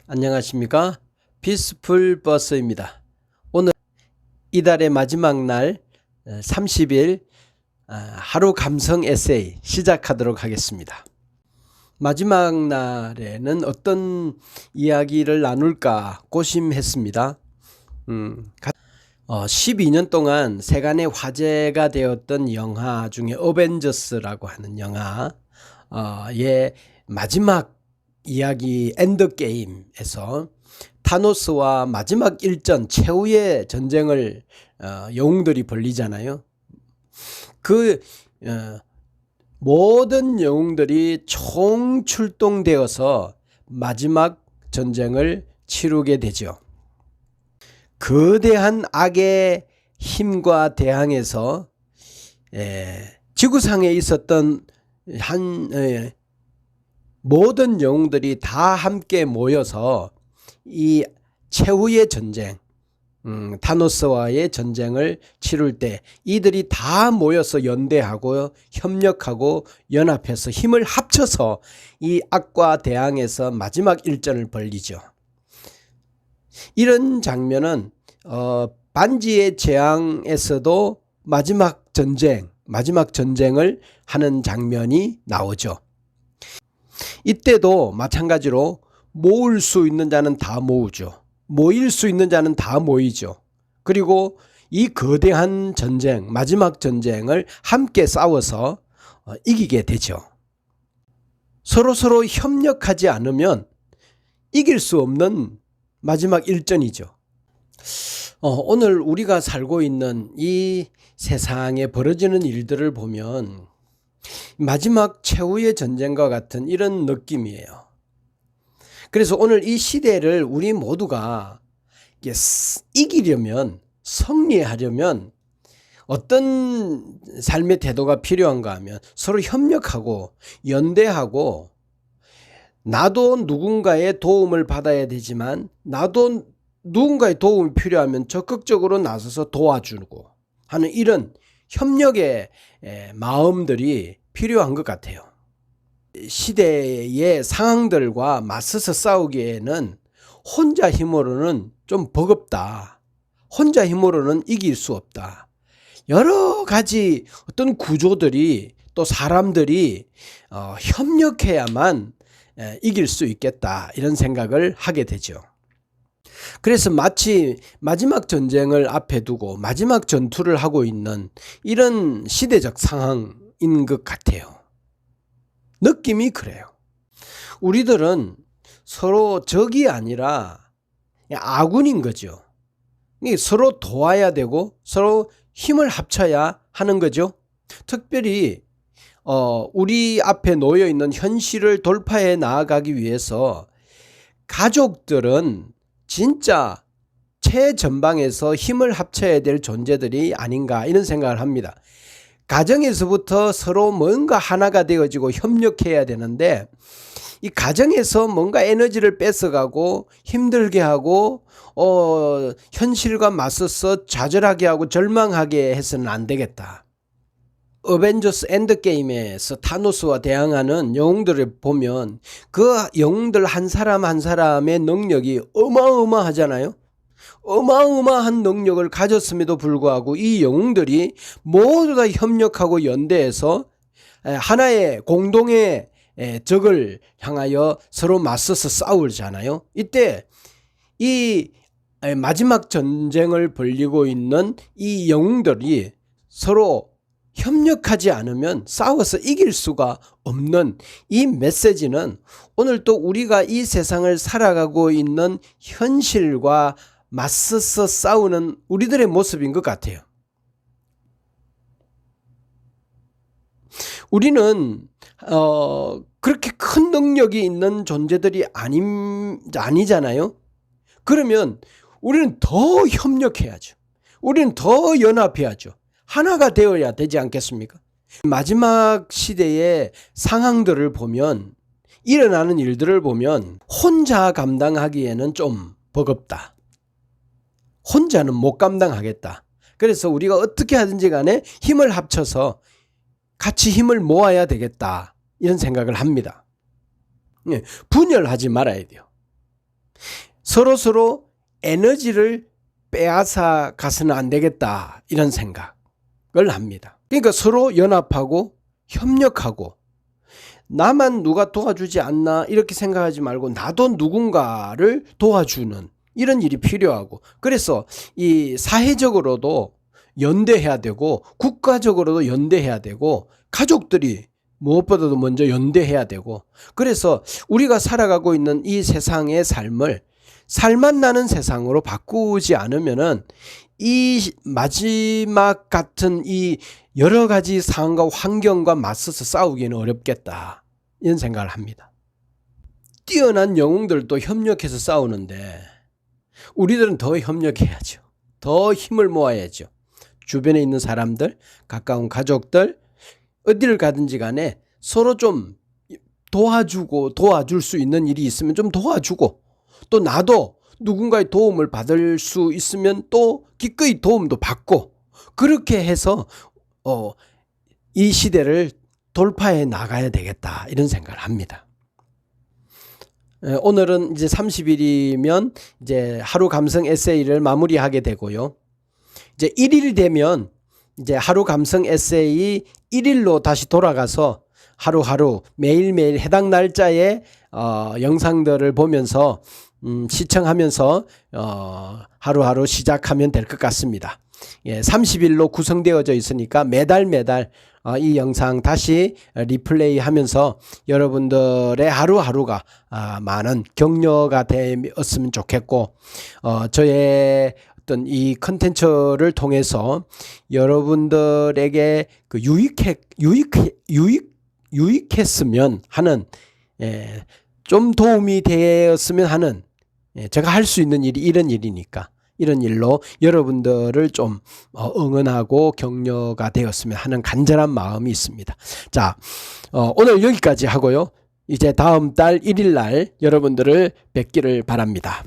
안녕하십니까? 피스풀 버스입니다. 오늘 이달의 마지막 날 30일 하루 감성 에세이 시작하도록 하겠습니다. 마지막 날에는 어떤 이야기를 나눌까 고심했습니다. 12년 동안 세간의 화제가 되었던 영화 중에 어벤져스라고 하는 영화의 마지막 이야기 엔드게임에서 타노스와 마지막 일전 최후의 전쟁을 영웅들이 벌이잖아요. 그 모든 영웅들이 총출동되어서 마지막 전쟁을 치르게 되죠. 거대한 악의 힘과 대항해서 지구상에 있었던 모든 영웅들이 다 함께 모여서 이 최후의 전쟁, 타노스와의 전쟁을 치를 때 이들이 다 모여서 연대하고 협력하고 연합해서 힘을 합쳐서 이 악과 대항해서 마지막 일전을 벌이죠. 이런 장면은 반지의 제왕에서도 마지막 전쟁을 하는 장면이 나오죠. 이때도 마찬가지로 모을 수 있는 자는 다 모으죠. 모일 수 있는 자는 다 모이죠. 그리고 이 거대한 전쟁, 마지막 전쟁을 함께 싸워서 이기게 되죠. 서로 협력하지 않으면 이길 수 없는 마지막 일전이죠. 오늘 우리가 살고 있는 이 세상에 벌어지는 일들을 보면 마지막 최후의 전쟁과 같은 이런 느낌이에요. 그래서 오늘 이 시대를 우리 모두가 이기려면, 승리하려면 어떤 삶의 태도가 필요한가 하면 서로 협력하고 연대하고, 나도 누군가의 도움을 받아야 되지만 나도 누군가의 도움이 필요하면 적극적으로 나서서 도와주고 하는 이런 협력의 마음들이 필요한 것 같아요. 시대의 상황들과 맞서서 싸우기에는 혼자 힘으로는 좀 버겁다. 혼자 힘으로는 이길 수 없다. 여러 가지 어떤 구조들이 또 사람들이 협력해야만 이길 수 있겠다. 이런 생각을 하게 되죠. 그래서 마치 마지막 전쟁을 앞에 두고 마지막 전투를 하고 있는 이런 시대적 상황인 것 같아요. 느낌이 그래요. 우리들은 서로 적이 아니라 아군인 거죠. 서로 도와야 되고 서로 힘을 합쳐야 하는 거죠. 특별히 우리 앞에 놓여 있는 현실을 돌파해 나아가기 위해서 가족들은 진짜 최전방에서 힘을 합쳐야 될 존재들이 아닌가 이런 생각을 합니다. 가정에서부터 서로 뭔가 하나가 되어지고 협력해야 되는데 이 가정에서 뭔가 에너지를 뺏어가고 힘들게 하고 현실과 맞서서 좌절하게 하고 절망하게 해서는 안 되겠다. 어벤져스 엔드게임에서 타노스와 대항하는 영웅들을 보면 그 영웅들 한 사람 한 사람의 능력이 어마어마하잖아요. 어마어마한 능력을 가졌음에도 불구하고 이 영웅들이 모두 다 협력하고 연대해서 하나의 공동의 적을 향하여 서로 맞서서 싸우잖아요. 이때 이 마지막 전쟁을 벌이고 있는 이 영웅들이 서로 협력하지 않으면 싸워서 이길 수가 없는 이 메시지는 오늘 또 우리가 이 세상을 살아가고 있는 현실과 맞서서 싸우는 우리들의 모습인 것 같아요. 우리는 그렇게 큰 능력이 있는 존재들이 아니잖아요. 그러면 우리는 더 협력해야죠. 우리는 더 연합해야죠. 하나가 되어야 되지 않겠습니까? 마지막 시대의 상황들을 보면, 일어나는 일들을 보면 혼자 감당하기에는 좀 버겁다. 혼자는 못 감당하겠다. 그래서 우리가 어떻게 하든지 간에 힘을 합쳐서 같이 힘을 모아야 되겠다. 이런 생각을 합니다. 분열하지 말아야 돼요. 서로 에너지를 빼앗아 가서는 안 되겠다 이런 생각을 합니다. 그러니까 서로 연합하고 협력하고 나만 누가 도와주지 않나 이렇게 생각하지 말고 나도 누군가를 도와주는 이런 일이 필요하고, 그래서 이 사회적으로도 연대해야 되고 국가적으로도 연대해야 되고 가족들이 무엇보다도 먼저 연대해야 되고, 그래서 우리가 살아가고 있는 이 세상의 삶을 살맛 나는 세상으로 바꾸지 않으면은 이 마지막 같은 이 여러 가지 상황과 환경과 맞서서 싸우기는 어렵겠다 이런 생각을 합니다. 뛰어난 영웅들도 협력해서 싸우는데 우리들은 더 협력해야죠. 더 힘을 모아야죠. 주변에 있는 사람들, 가까운 가족들, 어디를 가든지 간에 서로 좀 도와주고 도와줄 수 있는 일이 있으면 좀 도와주고, 또 나도 누군가의 도움을 받을 수 있으면 또 기꺼이 도움도 받고, 그렇게 해서 이 시대를 돌파해 나가야 되겠다 이런 생각을 합니다. 오늘은 이제 30일이면 이제 하루 감성 에세이를 마무리하게 되고요. 이제 1일 되면 이제 하루 감성 에세이 1일로 다시 돌아가서 하루하루 매일매일 해당 날짜의 영상들을 보면서 시청하면서 하루하루 시작하면 될 것 같습니다. 30일로 구성되어져 있으니까 매달 이 영상 다시 리플레이 하면서 여러분들의 하루하루가 많은 격려가 되었으면 좋겠고, 저의 어떤 이 컨텐츠를 통해서 여러분들에게 그 유익했으면 하는, 좀 도움이 되었으면 하는, 제가 할 수 있는 일이 이런 일이니까 이런 일로 여러분들을 좀 응원하고 격려가 되었으면 하는 간절한 마음이 있습니다. 자, 오늘 여기까지 하고요. 이제 다음 달 1일 날 여러분들을 뵙기를 바랍니다.